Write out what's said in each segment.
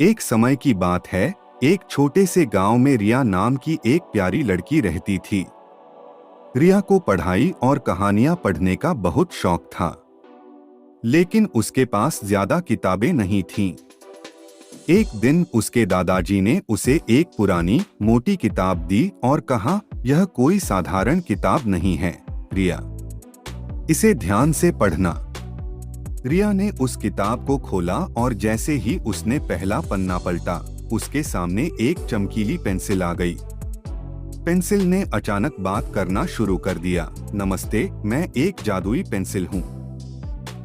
एक समय की बात है, एक छोटे से गांव में रिया नाम की एक प्यारी लड़की रहती थी। रिया को पढ़ाई और कहानियां पढ़ने का बहुत शौक था, लेकिन उसके पास ज्यादा किताबें नहीं थीं। एक दिन उसके दादाजी ने उसे एक पुरानी मोटी किताब दी और कहा, यह कोई साधारण किताब नहीं है रिया, इसे ध्यान से पढ़ना। रिया ने उस किताब को खोला और जैसे ही उसने पहला पन्ना पलटा, उसके सामने एक चमकीली पेंसिल आ गई। पेंसिल ने अचानक बात करना शुरू कर दिया। नमस्ते, मैं एक जादुई पेंसिल हूँ।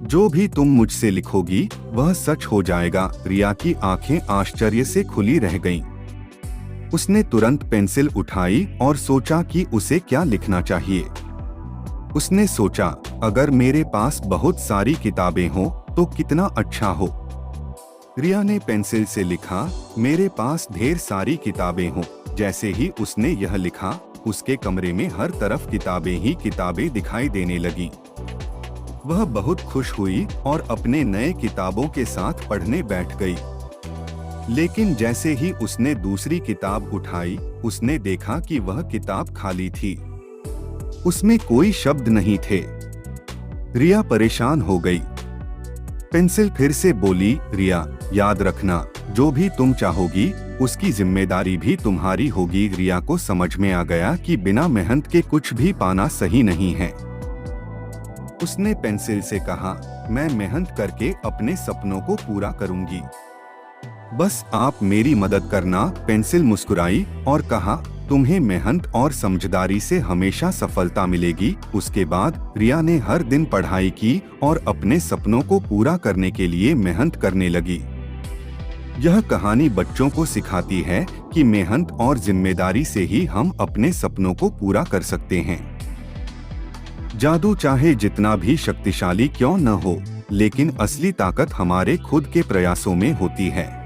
जो भी तुम मुझसे लिखोगी वह सच हो जाएगा। रिया की आंखें आश्चर्य से खुली रह गईं। उसने तुरंत पेंसिल उठाई और सोचा कि उसे क्या लिखना चाहिए। उसने सोचा, अगर मेरे पास बहुत सारी किताबें हों तो कितना अच्छा हो। रिया ने पेंसिल से लिखा, मेरे पास ढेर सारी किताबें हों। जैसे ही उसने यह लिखा, उसके कमरे में हर तरफ किताबें ही किताबें दिखाई देने लगी। वह बहुत खुश हुई और अपने नए किताबों के साथ पढ़ने बैठ गई। लेकिन जैसे ही उसने दूसरी किताब उठाई, उसने देखा कि वह किताब खाली थी। उसमें कोई शब्द नहीं थे। रिया परेशान हो गई। पेंसिल फिर से बोली, रिया, याद रखना, जो भी तुम चाहोगी उसकी जिम्मेदारी भी तुम्हारी होगी। रिया को समझ में आ गया कि बिना मेहनत के कुछ भी पाना सही नहीं है। उसने पेंसिल से कहा, मैं मेहनत करके अपने सपनों को पूरा करूंगी, बस आप मेरी मदद करना। पेंसिल मुस्कुराई और कहा, तुम्हें मेहनत और समझदारी से हमेशा सफलता मिलेगी। उसके बाद रिया ने हर दिन पढ़ाई की और अपने सपनों को पूरा करने के लिए मेहनत करने लगी। यह कहानी बच्चों को सिखाती है कि मेहनत और जिम्मेदारी से ही हम अपने सपनों को पूरा कर सकते हैं। जादू चाहे जितना भी शक्तिशाली क्यों न हो, लेकिन असली ताकत हमारे खुद के प्रयासों में होती है।